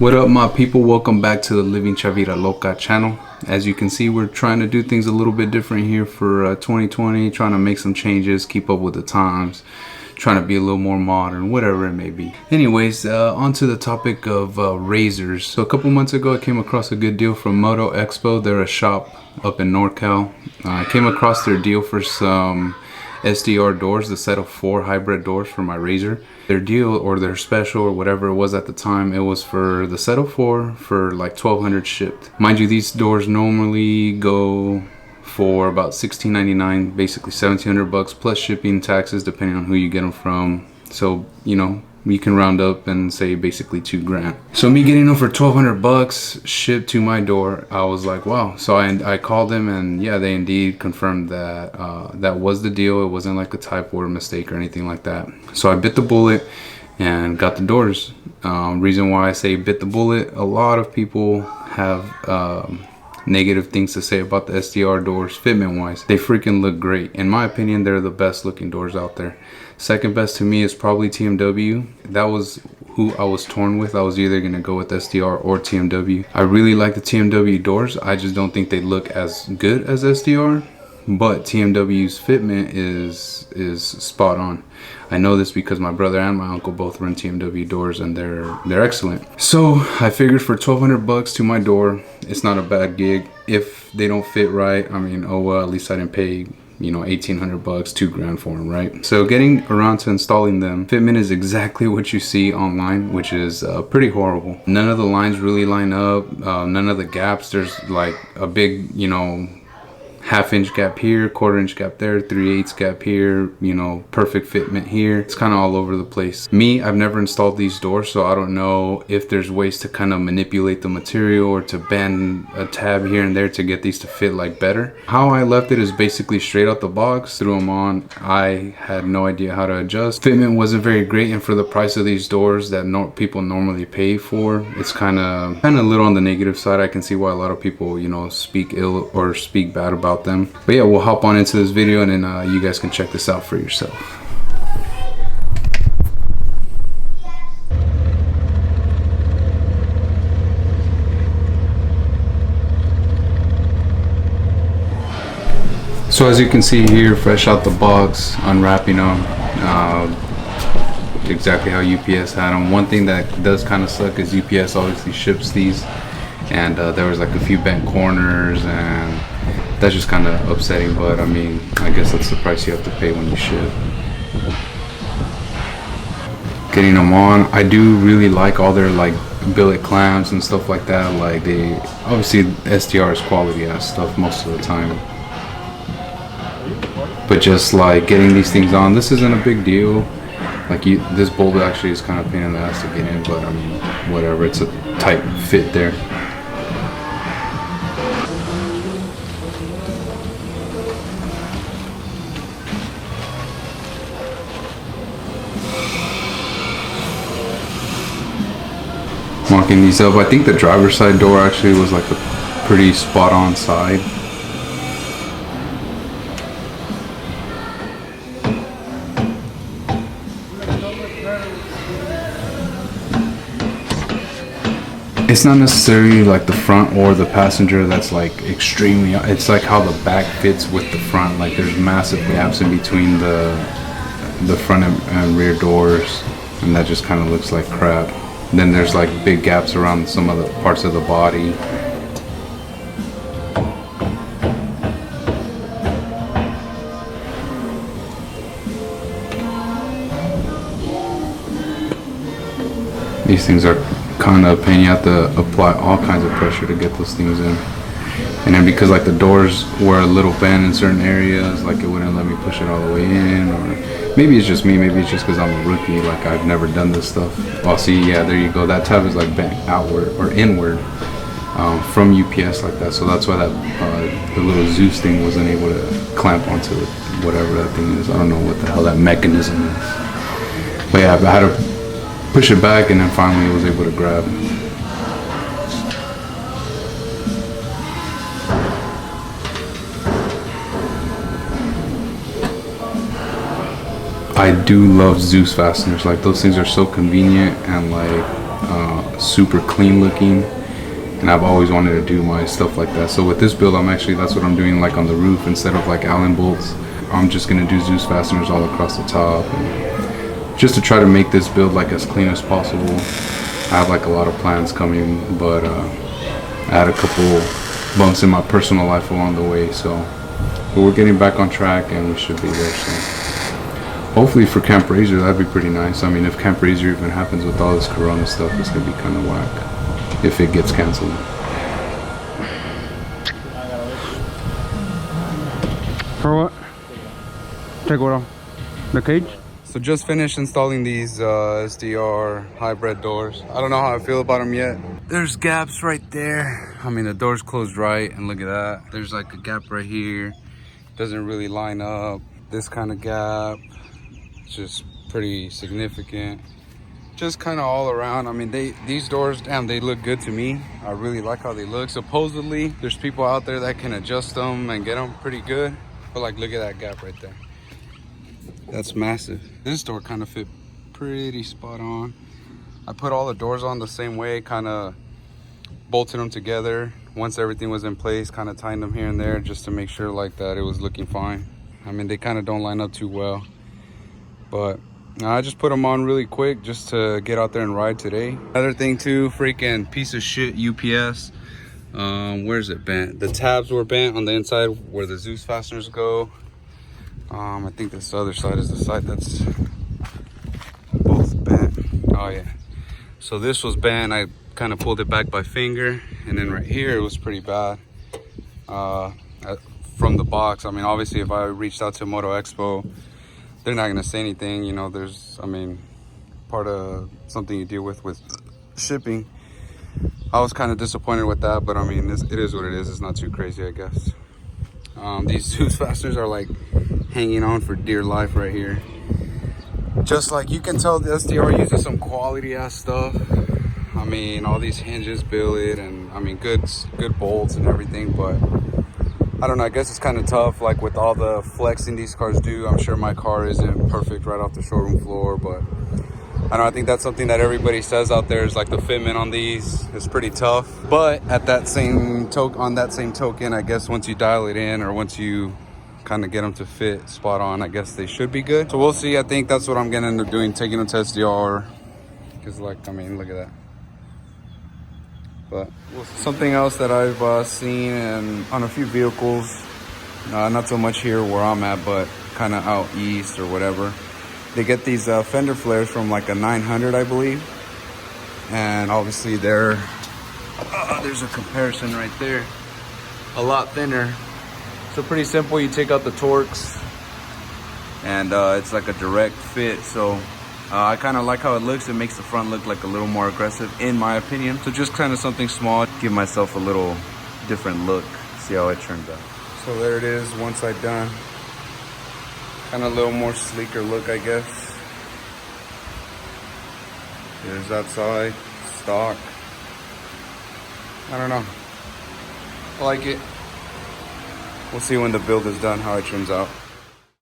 What up, my people? Welcome back to the Living Chavita Loca channel. As you can see, we're trying to do things a little bit different here for 2020, trying to make some changes, keep up with the times, trying to be a little more modern, whatever it may be. Anyways, on to the topic of razors. So a couple months ago, I came across a good deal from Moto Expo. They're a shop up in NorCal. I came across their deal for some SDR doors, the set of 4 hybrid doors for my RZR. Their deal or their special or whatever it was at the time, it was for the set of 4 for like $1,200 shipped. Mind you, these doors normally go for about $16.99, basically $1,700 plus shipping, taxes, depending on who you get them from. So, you know, you can round up and say basically $2,000. So me getting them for $1,200 shipped to my door, I was like, wow. So I called them, and yeah, they indeed confirmed that that was the deal. It wasn't like a typo or mistake or anything like that. So I bit the bullet and got the doors. Reason why I say bit the bullet, a lot of people have negative things to say about the SDR doors fitment wise. They freaking look great. In my opinion, they're the best looking doors out there. Second best to me is probably TMW. That was who I was torn with. I was either gonna go with SDR or TMW. I really like the TMW doors. I just don't think they look as good as SDR, but TMW's fitment is spot on. I know this because my brother and my uncle both run TMW doors, and they're excellent. So I figured for $1,200 to my door, it's not a bad gig. If they don't fit right, I mean, oh well, at least I didn't pay, you know, $1,800, $2,000 for them, right? So getting around to installing them, fitment is exactly what you see online, which is pretty horrible. None of the lines really line up, none of the gaps. There's like a big, you know, half-inch gap here, quarter-inch gap there, 3/8 gap here, you know, perfect fitment here. It's kind of all over the place. Me, I've never installed these doors, so I don't know if there's ways to kind of manipulate the material or to bend a tab here and there to get these to fit like better. How I left it is basically straight out the box, threw them on. I had no idea how to adjust. Fitment wasn't very great, and for the price of these doors that people normally pay for, it's kind of a little on the negative side. I can see why a lot of people, you know, speak ill or speak bad about them. But yeah, we'll hop on into this video, and then you guys can check this out for yourself. So as you can see here, fresh out the box, unwrapping them, exactly how UPS had them. One thing that does kind of suck is UPS obviously ships these, and there was like a few bent corners, and that's just kind of upsetting, but I mean, I guess that's the price you have to pay when you ship. Getting them on, I do really like all their like billet clamps and stuff like that. Like they, obviously SDR is quality ass stuff most of the time, but just like getting these things on, this isn't a big deal. Like this bolt actually is kind of a pain in the ass to get in, but I mean, whatever, it's a tight fit there. Marking these up, I think the driver's side door actually was like a pretty spot on side. It's not necessarily like the front or the passenger that's like extremely, it's like how the back fits with the front. Like there's massive gaps in between the front and rear doors, and that just kind of looks like crap. Then there's like big gaps around some of the parts of the body. These things are kind of a pain. You have to apply all kinds of pressure to get those things in. And then because like the doors were a little bent in certain areas, like it wouldn't let me push it all the way in, or maybe it's just me, maybe it's just because I'm a rookie, like I've never done this stuff. Oh, see, yeah, there you go. That tab is like bent outward or inward from UPS like that. So that's why that the little Zeus thing wasn't able to clamp onto whatever that thing is. I don't know what the hell that mechanism is. But yeah, I had to push it back, and then finally I was able to grab. I do love Zeus fasteners. Like those things are so convenient and like super clean looking, and I've always wanted to do my stuff like that. So with this build, that's what I'm doing, like on the roof, instead of like Allen bolts, I'm just gonna do Zeus fasteners all across the top, and just to try to make this build like as clean as possible. I have like a lot of plans coming, but I had a couple bumps in my personal life along the way, but we're getting back on track and we should be there soon. Hopefully for Camp RZR, that'd be pretty nice. I mean, if Camp RZR even happens with all this Corona stuff, it's gonna be kind of whack if it gets canceled. For what? Take what off? The cage? So just finished installing these SDR Hi-bred doors. I don't know how I feel about them yet. There's gaps right there. I mean, the door's closed right, and look at that. There's like a gap right here. Doesn't really line up. This kind of gap, just pretty significant. Just kind of all around. I mean, these doors, damn, they look good to me. I really like how they look. Supposedly, there's people out there that can adjust them and get them pretty good. But like, look at that gap right there. That's massive. This door kind of fit pretty spot on. I put all the doors on the same way, kind of bolted them together. Once everything was in place, kind of tightened them here and there just to make sure like that it was looking fine. I mean, they kind of don't line up too well, but I just put them on really quick just to get out there and ride today. Another thing too, freaking piece of shit UPS. Where's it bent? The tabs were bent on the inside where the Zeus fasteners go. I think this other side is the side that's both bent. Oh yeah. So this was bent. I kind of pulled it back by finger, and then right here it was pretty bad. From the box, I mean, obviously if I reached out to Moto Expo, they're not gonna say anything, you know. There's, I mean, part of something you deal with shipping. I was kind of disappointed with that, but I mean, it is what it is. It's not too crazy, I guess. These Zeus fasteners are like hanging on for dear life right here. Just like you can tell, the SDR uses some quality ass stuff. I mean, all these hinges billet, and I mean, good bolts and everything, but I don't know, I guess it's kind of tough, like with all the flexing these cars do. I'm sure my car isn't perfect right off the showroom floor, but I don't know, I think that's something that everybody says out there is like the fitment on these is pretty tough. But at that same token, I guess once you dial it in, or once you kind of get them to fit spot on, I guess they should be good. So we'll see. I think that's what I'm gonna end up doing, taking them to SDR, because like, I mean, look at that. But something else that I've seen on a few vehicles, not so much here where I'm at, but kind of out east or whatever, they get these fender flares from like a 900, I believe. And obviously there's a comparison right there, a lot thinner. So pretty simple, you take out the Torx, and it's like a direct fit. So I kind of like how it looks. It makes the front look like a little more aggressive, in my opinion. So just kind of something small, give myself a little different look, see how it turns out. So there it is, one side done. Kind of a little more sleeker look, I guess. There's that side, stock. I don't know, I like it. We'll see when the build is done how it turns out.